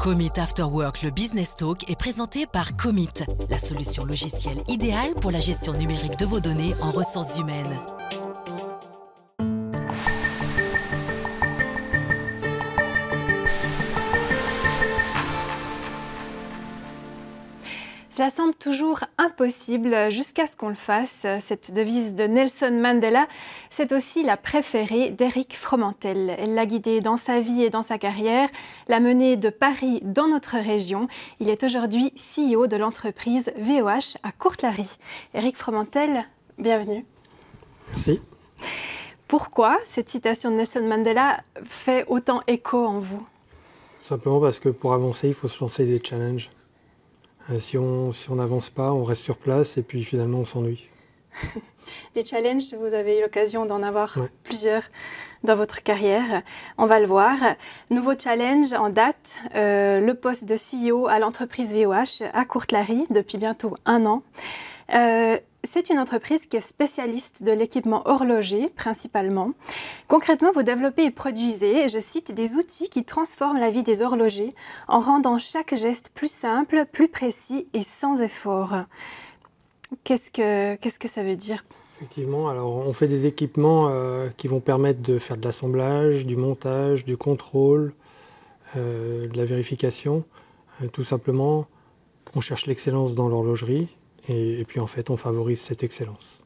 Commit After Work, le Business Talk, est présenté par Commit, la solution logicielle idéale pour la gestion numérique de vos données en ressources humaines. Cela semble toujours impossible jusqu'à ce qu'on le fasse. Cette devise de Nelson Mandela, c'est aussi la préférée d'Eric Fromentel. Elle l'a guidé dans sa vie et dans sa carrière, l'a mené de Paris dans notre région. Il est aujourd'hui CEO de l'entreprise VOH à Courtelary. Eric Fromentel, bienvenue. Merci. Pourquoi cette citation de Nelson Mandela fait autant écho en vous? Simplement parce que pour avancer, il faut se lancer des challenges. Si on n'avance pas, on reste sur place et puis finalement on s'ennuie. Des challenges, vous avez eu l'occasion d'en avoir plusieurs dans votre carrière. On va le voir. Nouveau challenge en date, le poste de CEO à l'entreprise VOH à Courtelary depuis bientôt 1 an. C'est une entreprise qui est spécialiste de l'équipement horloger, principalement. Concrètement, vous développez et produisez, je cite, des outils qui transforment la vie des horlogers en rendant chaque geste plus simple, plus précis et sans effort. Qu'est-ce que ça veut dire? Effectivement, alors on fait des équipements qui vont permettre de faire de l'assemblage, du montage, du contrôle, de la vérification. Tout simplement, on cherche l'excellence dans l'horlogerie. Et puis en fait, on favorise cette excellence.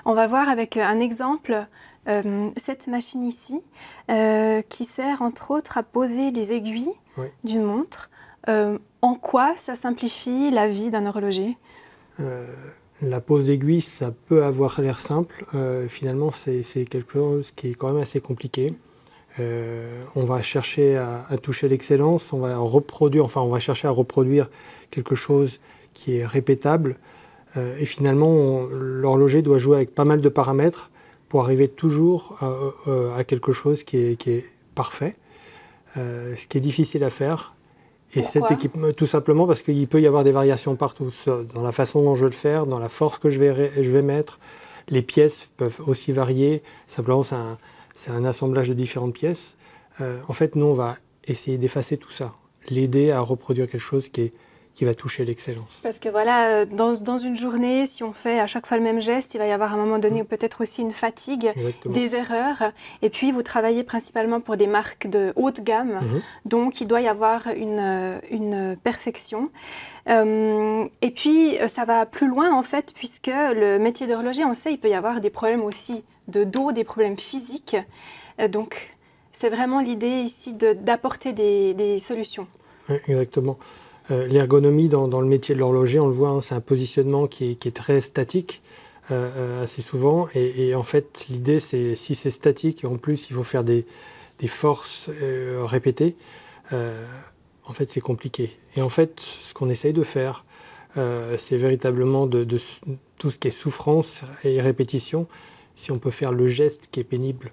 On va voir avec un exemple cette machine ici qui sert entre autres à poser les aiguilles d'une montre. En quoi ça simplifie la vie d'un horloger? La pose d'aiguille, ça peut avoir l'air simple. Finalement, c'est quelque chose qui est quand même assez compliqué. On va chercher à toucher l'excellence, on va chercher à reproduire quelque chose qui est répétable. Et finalement, l'horloger doit jouer avec pas mal de paramètres pour arriver toujours à quelque chose qui est parfait, ce qui est difficile à faire. Et cet équipement, tout simplement parce qu'il peut y avoir des variations partout, dans la façon dont je vais le faire, dans la force que je vais mettre. Les pièces peuvent aussi varier, simplement c'est un assemblage de différentes pièces. En fait, nous, on va essayer d'effacer tout ça, l'aider à reproduire quelque chose qui va toucher l'excellence. Parce que voilà, dans une journée, si on fait à chaque fois le même geste, il va y avoir à un moment donné peut-être aussi une fatigue, des erreurs. Et puis, vous travaillez principalement pour des marques de haute gamme, donc il doit y avoir une perfection. Et puis, ça va plus loin en fait, puisque le métier d'horloger, on sait, il peut y avoir des problèmes aussi de dos, des problèmes physiques. Donc, c'est vraiment l'idée ici d'apporter des solutions. Oui, exactement. L'ergonomie dans le métier de l'horloger, on le voit, hein, c'est un positionnement qui est très statique assez souvent. Et en fait, l'idée, c'est si c'est statique et en plus il faut faire des forces répétées, en fait, c'est compliqué. Et en fait, ce qu'on essaye de faire, c'est véritablement de tout ce qui est souffrance et répétition. Si on peut faire le geste qui est pénible,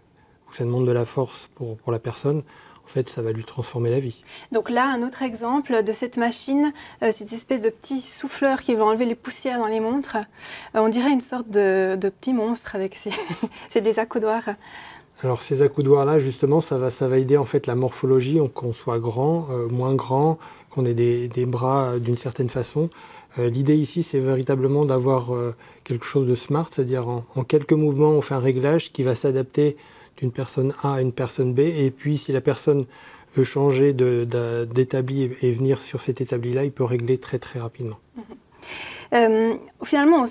où ça demande de la force pour la personne, en fait, ça va lui transformer la vie. Donc là, un autre exemple de cette machine, c'est cette espèce de petit souffleur qui va enlever les poussières dans les montres. On dirait une sorte de petit monstre avec c'est des accoudoirs. Alors ces accoudoirs-là, justement, ça va aider en fait la morphologie, qu'on soit grand, moins grand, qu'on ait des bras d'une certaine façon. L'idée ici, c'est véritablement d'avoir quelque chose de smart, c'est-à-dire en quelques mouvements, on fait un réglage qui va s'adapter d'une personne A à une personne B, et puis si la personne veut changer d'établi et venir sur cet établi-là, il peut régler très très rapidement. Finalement,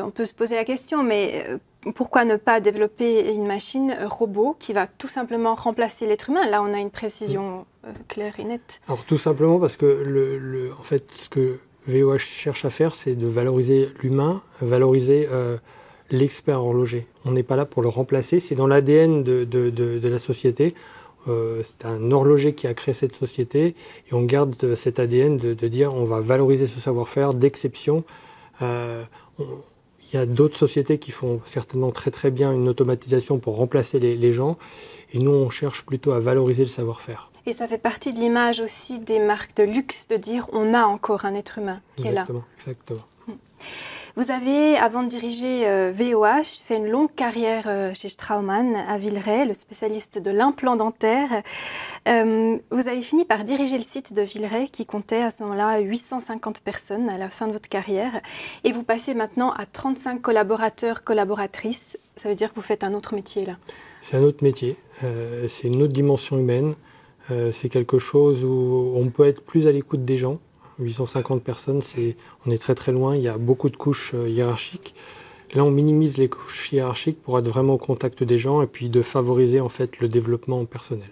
on peut se poser la question, mais pourquoi ne pas développer une machine robot qui va tout simplement remplacer l'être humain? Là, on a une précision claire et nette. Alors tout simplement parce que en fait, ce que VOH cherche à faire, c'est de valoriser l'humain, valoriser l'expert horloger. On n'est pas là pour le remplacer, c'est dans l'ADN de la société. C'est un horloger qui a créé cette société et on garde cet ADN de dire on va valoriser ce savoir-faire d'exception. Il y a d'autres sociétés qui font certainement très très bien une automatisation pour remplacer les gens et nous on cherche plutôt à valoriser le savoir-faire. Et ça fait partie de l'image aussi des marques de luxe de dire on a encore un être humain qui est là. Exactement. Vous avez, avant de diriger VOH, fait une longue carrière chez Straumann à Villeray, le spécialiste de l'implant dentaire. Vous avez fini par diriger le site de Villeray qui comptait à ce moment-là 850 personnes à la fin de votre carrière. Et vous passez maintenant à 35 collaborateurs, collaboratrices. Ça veut dire que vous faites un autre métier là? C'est un autre métier, c'est une autre dimension humaine. C'est quelque chose où on peut être plus à l'écoute des gens. 850 personnes, on est très très loin, il y a beaucoup de couches hiérarchiques. Là, on minimise les couches hiérarchiques pour être vraiment au contact des gens et puis de favoriser en fait le développement personnel.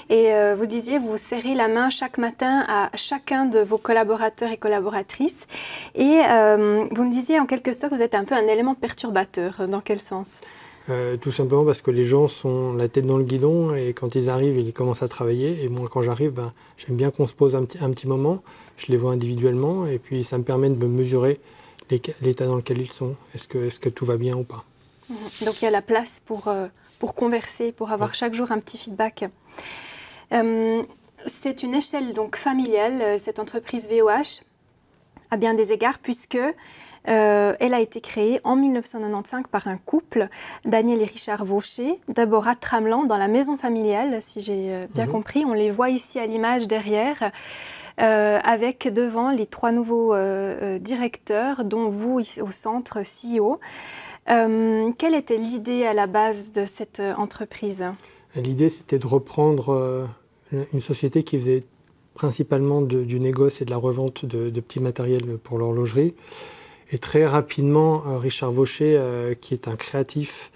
Et vous disiez, vous serrez la main chaque matin à chacun de vos collaborateurs et collaboratrices. Et vous me disiez en quelque sorte que vous êtes un peu un élément perturbateur. Dans quel sens ? Tout simplement parce que les gens sont la tête dans le guidon et quand ils arrivent, ils commencent à travailler. Et moi, quand j'arrive, j'aime bien qu'on se pose un petit moment. Je les vois individuellement et puis ça me permet de me mesurer l'état dans lequel ils sont. Est-ce que tout va bien ou pas? Donc il y a la place pour converser, pour avoir chaque jour un petit feedback. C'est une échelle donc familiale, cette entreprise VOH, à bien des égards, puisque elle a été créée en 1995 par un couple, Daniel et Richard Vaucher, d'abord à Tramelan, dans la maison familiale, si j'ai bien compris. On les voit ici à l'image derrière, avec devant les 3 nouveaux directeurs, dont vous au centre CEO. Quelle était l'idée à la base de cette entreprise? L'idée, c'était de reprendre une société qui faisait principalement du négoce et de la revente de petits matériels pour l'horlogerie. Et très rapidement, Richard Vaucher, qui est un créatif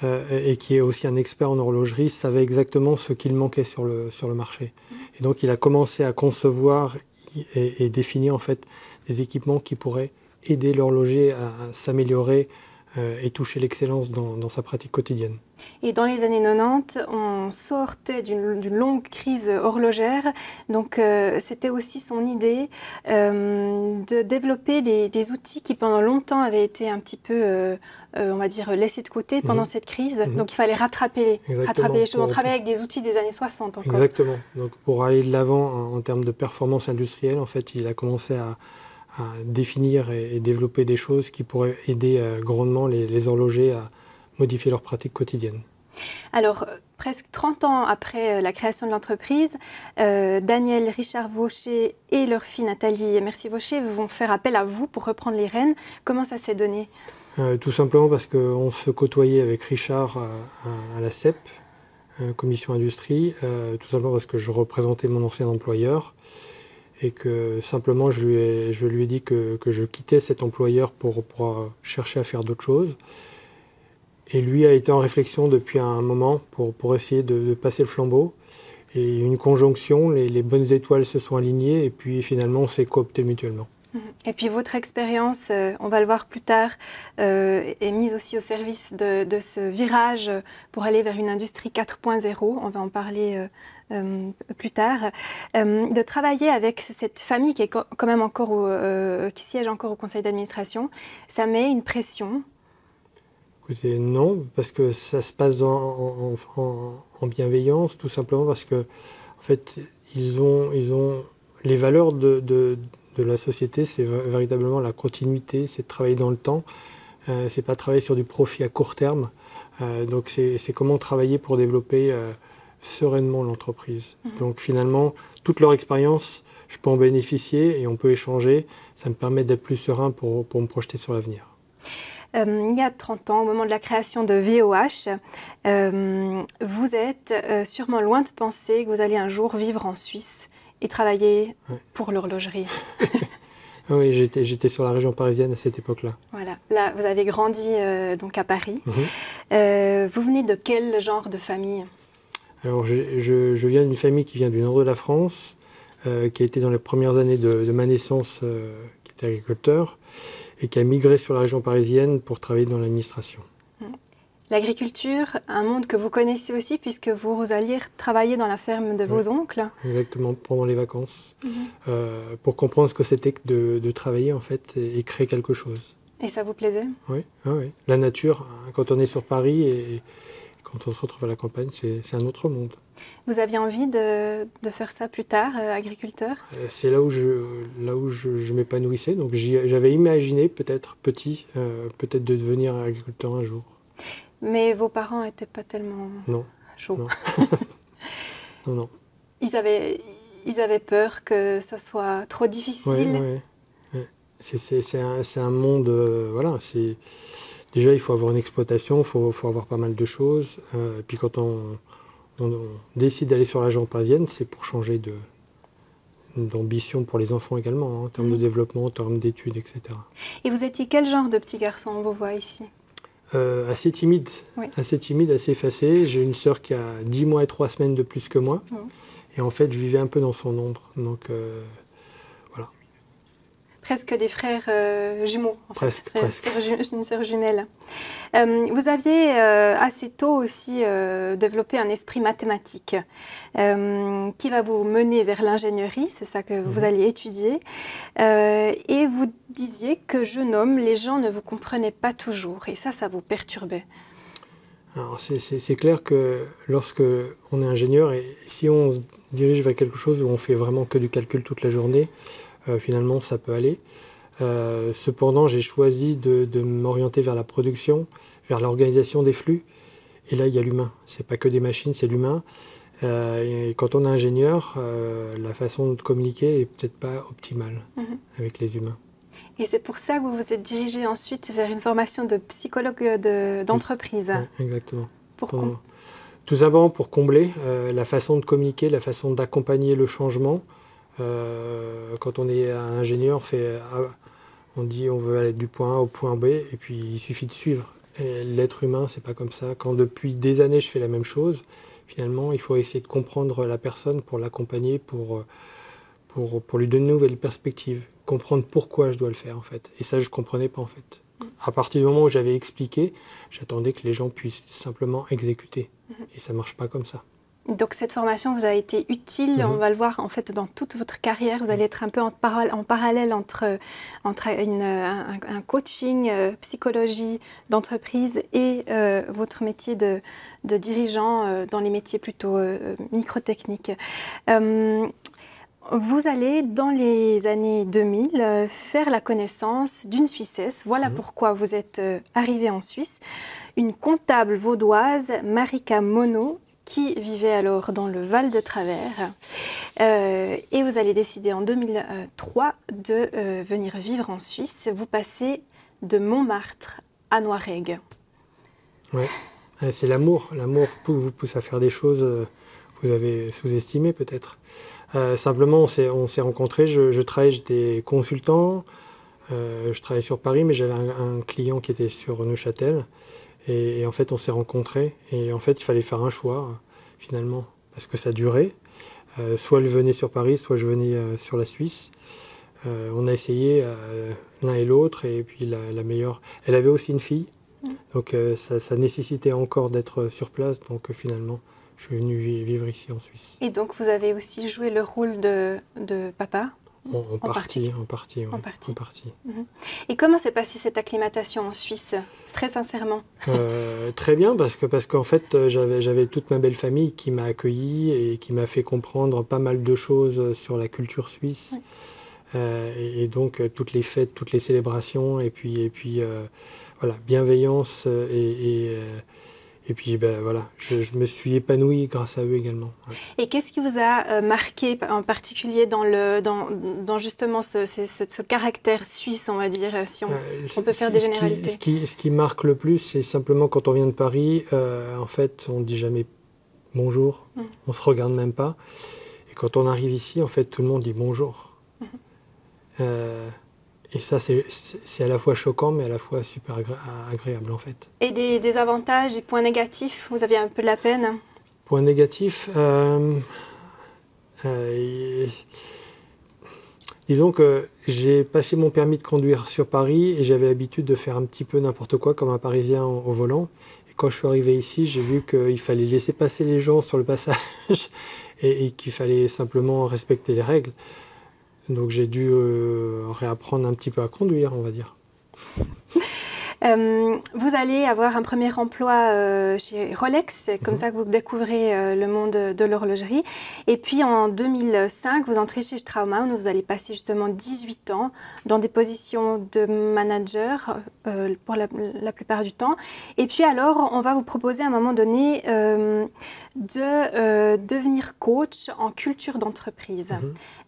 et qui est aussi un expert en horlogerie, savait exactement ce qu'il manquait sur le marché. Et donc, il a commencé à concevoir et définir en fait des équipements qui pourraient aider l'horloger à s'améliorer et toucher l'excellence dans sa pratique quotidienne. Et dans les années 90, on sortait d'une longue crise horlogère. Donc, c'était aussi son idée de développer des outils qui, pendant longtemps, avaient été un petit peu, on va dire, laissés de côté pendant cette crise. Donc, il fallait rattraper les choses. On travaillait avec des outils des années 60 encore. Exactement. Donc, pour aller de l'avant en termes de performance industrielle, en fait, il a commencé à définir et développer des choses qui pourraient aider grandement les horlogers à modifier leurs pratiques quotidiennes. Alors, presque 30 ans après la création de l'entreprise, Daniel, Richard Vaucher et leur fille Nathalie Mercier-Vaucher vont faire appel à vous pour reprendre les rênes. Comment ça s'est donné? Tout simplement parce qu'on se côtoyait avec Richard à la CEP, Commission Industrie, tout simplement parce que je représentais mon ancien employeur. Et que simplement je lui ai dit que je quittais cet employeur pour chercher à faire d'autres choses. Et lui a été en réflexion depuis un moment pour essayer de passer le flambeau. Et une conjonction, les bonnes étoiles se sont alignées et puis finalement on s'est coopté mutuellement. Et puis votre expérience, on va le voir plus tard, est mise aussi au service de ce virage pour aller vers une industrie 4.0. On va en parler plus tard. De travailler avec cette famille qui est quand même encore qui siège encore au conseil d'administration, ça met une pression? Écoutez, non, parce que ça se passe en bienveillance, tout simplement parce que en fait, ils ont les valeurs de la société, c'est véritablement la continuité, c'est de travailler dans le temps, c'est pas travailler sur du profit à court terme. Donc c'est comment travailler pour développer sereinement l'entreprise. Donc finalement, toute leur expérience, je peux en bénéficier et on peut échanger. Ça me permet d'être plus serein pour me projeter sur l'avenir. Il y a 30 ans, au moment de la création de VOH, vous êtes sûrement loin de penser que vous allez un jour vivre en Suisse et travailler pour l'horlogerie. Oui, j'étais sur la région parisienne à cette époque-là. Voilà, là vous avez grandi donc à Paris. Vous venez de quel genre de famille? Alors je viens d'une famille qui vient du nord de la France, qui a été dans les premières années de ma naissance, qui était agriculteur, et qui a migré sur la région parisienne pour travailler dans l'administration. L'agriculture, un monde que vous connaissez aussi puisque vous alliez travailler dans la ferme de vos oncles. Exactement, pendant les vacances, pour comprendre ce que c'était que de travailler en fait et créer quelque chose. Et ça vous plaisait? Oui, oui. La nature, quand on est sur Paris et Quand on se retrouve à la campagne, c'est un autre monde. Vous aviez envie de faire ça plus tard, agriculteur? C'est là où je m'épanouissais. Donc j'avais imaginé peut-être petit, peut-être de devenir agriculteur un jour. Mais vos parents n'étaient pas tellement chauds. Non. Non. Ils avaient peur que ça soit trop difficile. Oui. C'est un monde, voilà. Déjà, il faut avoir une exploitation, il faut avoir pas mal de choses. Et puis quand on décide d'aller sur la région parisienne, c'est pour changer d'ambition pour les enfants également, hein, en termes de développement, en termes d'études, etc. Et vous étiez quel genre de petit garçon, on vous voit ici? Assez timide, assez effacé. J'ai une sœur qui a 10 mois et 3 semaines de plus que moi. Et en fait, je vivais un peu dans son ombre. Donc, voilà. Presque des frères jumeaux, en fait. Presque. Une sœur jumelle. Vous aviez assez tôt aussi développé un esprit mathématique qui va vous mener vers l'ingénierie, c'est ça que vous alliez étudier. Et vous disiez que jeune homme, les gens ne vous comprenaient pas toujours. Et ça vous perturbait. Alors c'est clair que lorsque on est ingénieur, et si on se dirige vers quelque chose où on fait vraiment que du calcul toute la journée, finalement ça peut aller. Cependant, j'ai choisi de m'orienter vers la production, vers l'organisation des flux. Et là, il y a l'humain. C'est pas que des machines, c'est l'humain. Et quand on est ingénieur, la façon de communiquer est peut-être pas optimale avec les humains. Et c'est pour ça que vous vous êtes dirigé ensuite vers une formation de psychologue d'entreprise. Oui, exactement. Pourquoi? Tout d'abord pour combler la façon de communiquer, la façon d'accompagner le changement. Quand on est ingénieur, on dit on veut aller du point A au point B et puis il suffit de suivre. L'être humain, c'est pas comme ça. Quand depuis des années je fais la même chose, finalement il faut essayer de comprendre la personne pour l'accompagner, pour lui donner une nouvelle perspective, comprendre pourquoi je dois le faire en fait. Et ça je comprenais pas en fait. À partir du moment où j'avais expliqué, j'attendais que les gens puissent simplement exécuter. Et ça marche pas comme ça. Donc cette formation vous a été utile, on va le voir en fait dans toute votre carrière, vous allez être un peu en parallèle entre un coaching, psychologie d'entreprise et votre métier de dirigeant dans les métiers plutôt microtechniques. Vous allez, dans les années 2000, faire la connaissance d'une Suissesse. Voilà pourquoi vous êtes arrivé en Suisse. Une comptable vaudoise, Marika Monod, qui vivait alors dans le Val de Travers. Et vous allez décider en 2003 de venir vivre en Suisse. Vous passez de Montmartre à Noiregue. Oui, c'est l'amour. L'amour vous pousse à faire des choses que vous avez sous-estimées peut-être. Simplement, on s'est rencontrés. Je travaillais, j'étais consultant. Je travaillais sur Paris, mais j'avais un client qui était sur Neuchâtel. Et en fait, on s'est rencontrés. Et en fait, il fallait faire un choix, finalement, parce que ça durait. Soit elle venait sur Paris, soit je venais sur la Suisse. On a essayé l'un et l'autre. Et puis la meilleure... Elle avait aussi une fille. Donc ça nécessitait encore d'être sur place. Donc finalement, je suis venu vivre ici en Suisse. Et donc, vous avez aussi joué le rôle de papa ? En partie. Et comment s'est passée cette acclimatation en Suisse, très sincèrement? Très bien, parce qu'en fait, j'avais toute ma belle famille qui m'a accueilli et qui m'a fait comprendre pas mal de choses sur la culture suisse. Et donc, toutes les fêtes, toutes les célébrations, et puis voilà, bienveillance et puis voilà, je me suis épanoui grâce à eux également. Ouais. Et qu'est-ce qui vous a marqué en particulier dans justement ce caractère suisse, on va dire, si on peut faire des généralités? Ce qui marque le plus, c'est simplement quand on vient de Paris, en fait, on ne dit jamais bonjour, on ne se regarde même pas. Et quand on arrive ici, en fait, tout le monde dit bonjour. Et ça, c'est à la fois choquant, mais à la fois super agréable, en fait. Et des avantages, des points négatifs? Vous aviez un peu de la peine? Points négatifs disons que j'ai passé mon permis de conduire sur Paris et j'avais l'habitude de faire un petit peu n'importe quoi comme un Parisien au volant. Et quand je suis arrivé ici, j'ai vu qu'il fallait laisser passer les gens sur le passage et qu'il fallait simplement respecter les règles. Donc j'ai dû réapprendre un petit peu à conduire, on va dire. Vous allez avoir un premier emploi chez Rolex, c'est comme ça que vous découvrez le monde de l'horlogerie. Et puis en 2005, vous entrez chez Straumann où vous allez passer justement 18 ans dans des positions de manager pour la plupart du temps. Et puis alors, on va vous proposer à un moment donné de devenir coach en culture d'entreprise.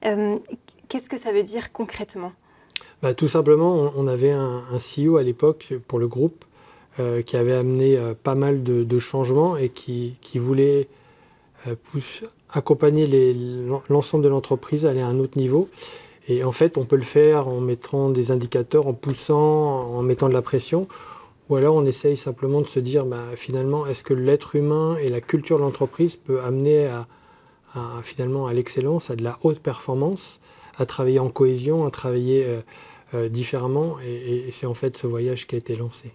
Qu'est-ce que ça veut dire concrètement ? Tout simplement, on avait un CEO à l'époque pour le groupe qui avait amené pas mal de changements et qui voulait accompagner l'ensemble de l'entreprise à aller à un autre niveau. Et en fait, on peut le faire en mettant des indicateurs, en poussant, en mettant de la pression. Ou alors on essaye simplement de se dire, finalement, est-ce que l'être humain et la culture de l'entreprise peut amener finalement à l'excellence, à de la haute performance, à travailler en cohésion, à travailler différemment. Et c'est en fait ce voyage qui a été lancé.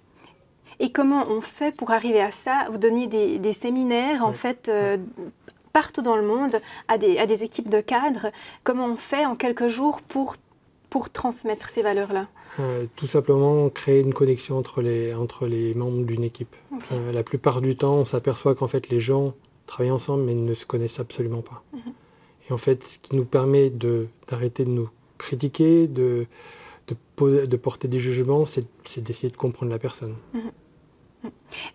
Et comment on fait pour arriver à ça ? Vous donnez des séminaires, en fait, partout dans le monde, à des équipes de cadres. Comment on fait en quelques jours pour transmettre ces valeurs-là ? Tout simplement créer une connexion entre les membres d'une équipe. Okay. La plupart du temps, on s'aperçoit qu'en fait, les gens travaillent ensemble mais ne se connaissent absolument pas. Et en fait, ce qui nous permet d'arrêter de nous critiquer, de porter des jugements, c'est d'essayer de comprendre la personne.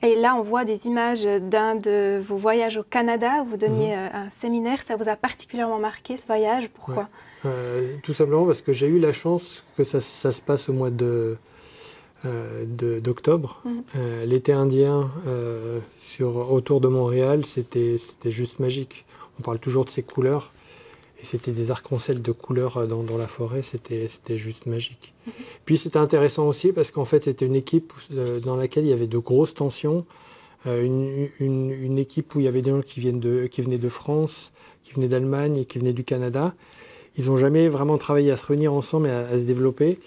Et là, on voit des images d'un de vos voyages au Canada, où vous donniez un séminaire. Ça vous a particulièrement marqué, ce voyage? Pourquoi? Tout simplement parce que j'ai eu la chance que ça se passe au mois d'octobre. L'été indien autour de Montréal, c'était juste magique. On parle toujours de ces couleurs. Et c'était des arcs-en-ciel de couleurs dans la forêt, c'était juste magique. Puis c'était intéressant aussi parce qu'en fait c'était une équipe dans laquelle il y avait de grosses tensions, une équipe où il y avait des gens qui venaient de France, qui venaient d'Allemagne et qui venaient du Canada. Ils n'ont jamais vraiment travaillé à se réunir ensemble et à se développer.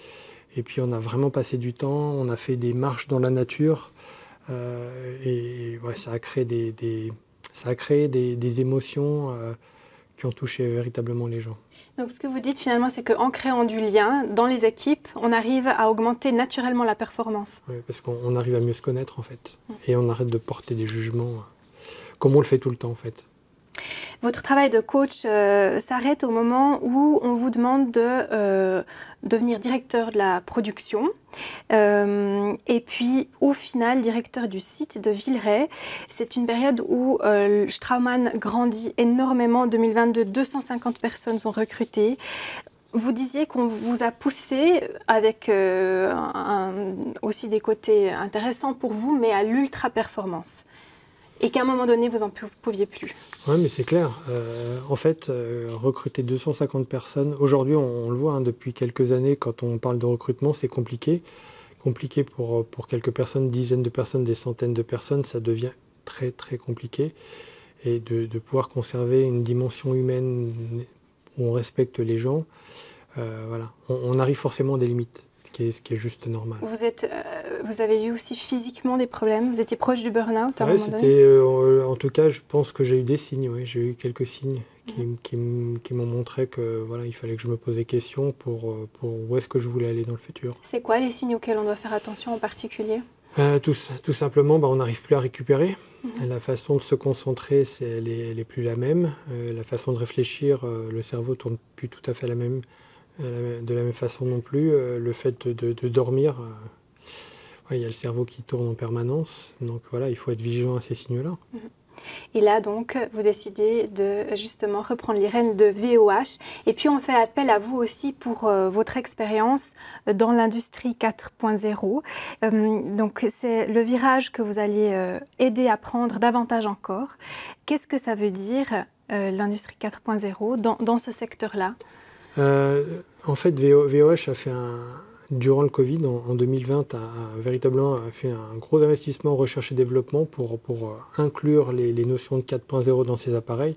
Et puis on a vraiment passé du temps, on a fait des marches dans la nature et ça a créé des émotions qui ont touché véritablement les gens. Donc ce que vous dites finalement, c'est qu'en créant du lien dans les équipes, on arrive à augmenter naturellement la performance. Oui, parce qu'on arrive à mieux se connaître en fait. Et on arrête de porter des jugements comme on le fait tout le temps en fait. Votre travail de coach s'arrête au moment où on vous demande de devenir directeur de la production et puis au final directeur du site de Villeray. C'est une période où Straumann grandit énormément. En 2022, 250 personnes sont recrutées. Vous disiez qu'on vous a poussé avec aussi des côtés intéressants pour vous, mais à l'ultra-performance. Et qu'à un moment donné, vous n'en pouviez plus. Oui, mais c'est clair. En fait, recruter 250 personnes, aujourd'hui, on le voit depuis quelques années, quand on parle de recrutement, c'est compliqué. Compliqué pour quelques personnes, dizaines de personnes, des centaines de personnes, ça devient très, très compliqué. Et de pouvoir conserver une dimension humaine où on respecte les gens, voilà. On arrive forcément à des limites. Ce qui est juste normal. Vous avez eu aussi physiquement des problèmes? Vous étiez proche du burn-out à un moment donné? En tout cas, je pense que j'ai eu des signes. Oui. J'ai eu quelques signes qui m'ont montré que voilà, il fallait que je me pose des questions pour où est-ce que je voulais aller dans le futur. C'est quoi les signes auxquels on doit faire attention en particulier? Tout simplement, on n'arrive plus à récupérer. La façon de se concentrer, elle est plus la même. La façon de réfléchir, le cerveau ne tourne plus tout à fait de la même façon non plus. Le fait de dormir, il y a le cerveau qui tourne en permanence. Donc voilà, il faut être vigilant à ces signaux-là. Et là, donc, vous décidez de justement reprendre les rênes de VOH. Et puis, on fait appel à vous aussi pour votre expérience dans l'industrie 4.0. Donc, c'est le virage que vous allez aider à prendre davantage encore. Qu'est-ce que ça veut dire, l'industrie 4.0, dans ce secteur-là? En fait, VOH a fait durant le Covid, en 2020, a véritablement fait un gros investissement en recherche et développement pour inclure les notions de 4.0 dans ces appareils.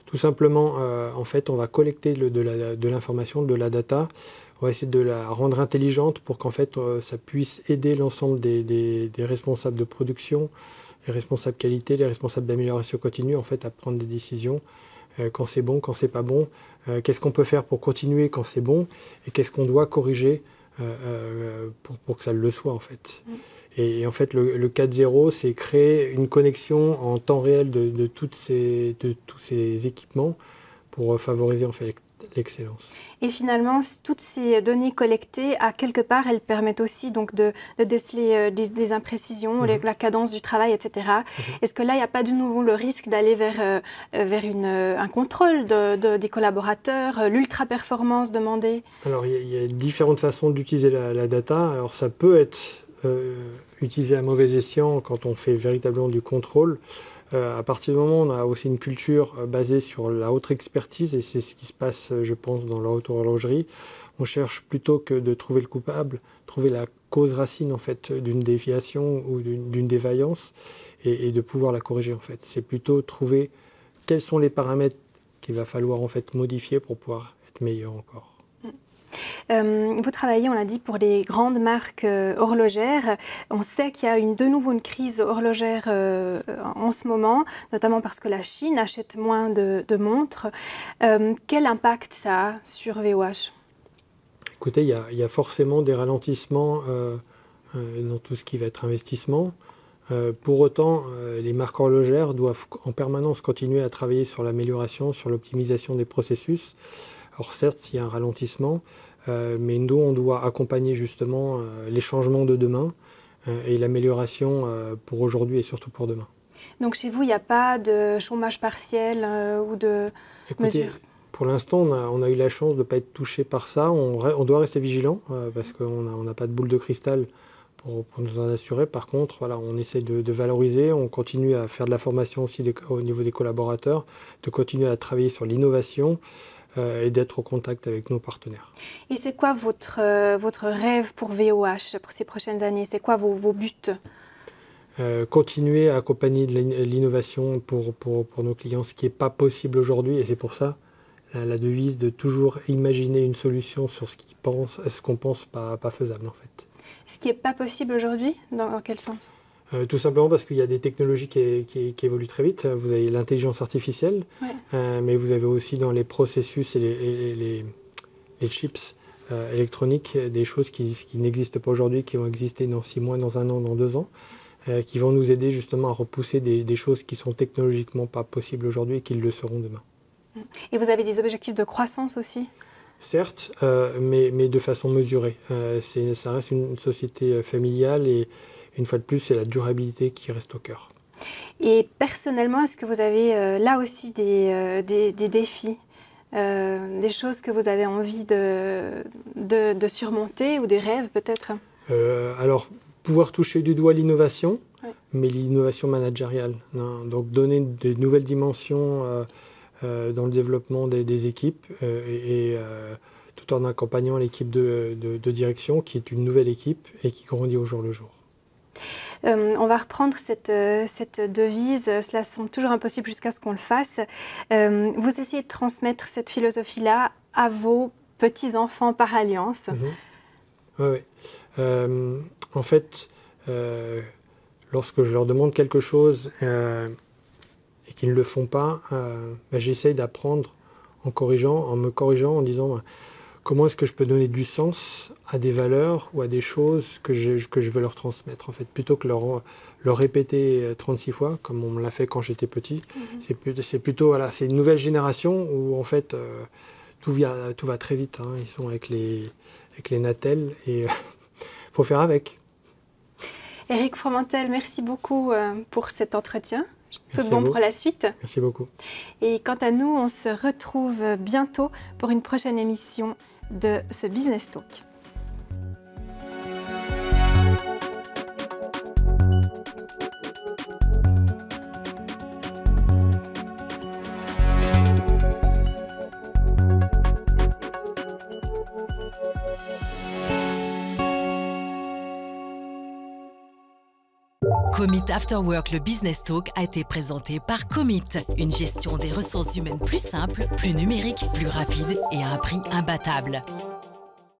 Tout simplement, en fait, on va collecter de l'information, de la data. On va essayer de la rendre intelligente pour qu'en fait, ça puisse aider l'ensemble des responsables de production, les responsables qualité, les responsables d'amélioration continue, en fait, à prendre des décisions. Quand c'est bon, quand c'est pas bon, qu'est-ce qu'on peut faire pour continuer quand c'est bon et qu'est-ce qu'on doit corriger pour que ça le soit en fait. Et en fait, le 4.0, c'est créer une connexion en temps réel de tous ces équipements pour favoriser en fait l'excellence. Et finalement, toutes ces données collectées, à quelque part, elles permettent aussi donc de déceler des imprécisions, la cadence du travail, etc. Est-ce que là, il n'y a pas de nouveau le risque d'aller vers un contrôle des collaborateurs, l'ultra-performance demandée? Alors, il y a différentes façons d'utiliser la data. Alors, ça peut être utilisé à mauvais escient quand on fait véritablement du contrôle. À partir du moment où on a aussi une culture basée sur la haute expertise, et c'est ce qui se passe, je pense, dans la haute horlogerie, on cherche plutôt que de trouver le coupable, trouver la cause racine en fait d'une déviation ou d'une défaillance et de pouvoir la corriger en fait. C'est plutôt trouver quels sont les paramètres qu'il va falloir en fait modifier pour pouvoir être meilleur encore. Vous travaillez, on l'a dit, pour les grandes marques horlogères. On sait qu'il y a de nouveau une crise horlogère en ce moment, notamment parce que la Chine achète moins de montres. Quel impact ça a sur VOH? Écoutez, il y a forcément des ralentissements dans tout ce qui va être investissement. Pour autant, les marques horlogères doivent en permanence continuer à travailler sur l'amélioration, sur l'optimisation des processus. Alors certes, il y a un ralentissement, mais nous, on doit accompagner justement les changements de demain et l'amélioration pour aujourd'hui et surtout pour demain. Donc chez vous, il n'y a pas de chômage partiel ou de mesures? Pour l'instant, on a eu la chance de ne pas être touché par ça. On doit rester vigilant parce qu'on n'a pas de boule de cristal pour nous en assurer. Par contre, voilà, on essaie de valoriser, on continue à faire de la formation aussi au niveau des collaborateurs, de continuer à travailler sur l'innovation et d'être au contact avec nos partenaires. Et c'est quoi votre rêve pour VOH pour ces prochaines années? C'est quoi vos buts? Continuer à accompagner l'innovation pour nos clients, ce qui n'est pas possible aujourd'hui, et c'est pour ça la devise de toujours imaginer une solution sur ce qu'on pense pas faisable en fait. Ce qui n'est pas possible aujourd'hui, dans quel sens? Tout simplement parce qu'il y a des technologies qui évoluent très vite. Vous avez l'intelligence artificielle, mais vous avez aussi dans les processus et les chips électroniques des choses qui n'existent pas aujourd'hui, qui vont exister dans 6 mois, dans 1 an, dans 2 ans, qui vont nous aider justement à repousser des choses qui sont technologiquement pas possibles aujourd'hui et qui le seront demain. Et vous avez des objectifs de croissance aussi? Certes, mais de façon mesurée. Ça reste une société familiale et une fois de plus, c'est la durabilité qui reste au cœur. Et personnellement, est-ce que vous avez là aussi des défis, des choses que vous avez envie de surmonter ou des rêves peut-être? Alors, pouvoir toucher du doigt l'innovation, mais l'innovation managériale. Donc, donner de nouvelles dimensions dans le développement des équipes tout en accompagnant l'équipe de direction qui est une nouvelle équipe et qui grandit au jour le jour. On va reprendre cette devise, cela semble toujours impossible jusqu'à ce qu'on le fasse. Vous essayez de transmettre cette philosophie-là à vos petits-enfants par alliance. Oui. En fait, lorsque je leur demande quelque chose et qu'ils ne le font pas, j'essaye d'apprendre en me corrigeant, en disant comment est-ce que je peux donner du sens à des valeurs ou à des choses que je veux leur transmettre. En fait, plutôt que leur répéter 36 fois, comme on me l'a fait quand j'étais petit, c'est plutôt, voilà, c'est une nouvelle génération où en fait tout va très vite. Hein. Ils sont avec les Natel et faut faire avec. Éric Fromentel, merci beaucoup pour cet entretien. Tout bon pour la suite. Merci beaucoup. Et quant à nous, on se retrouve bientôt pour une prochaine émission de ce Business Talk. Commit After Work, le Business Talk, a été présenté par Commit, une gestion des ressources humaines plus simple, plus numérique, plus rapide et à un prix imbattable.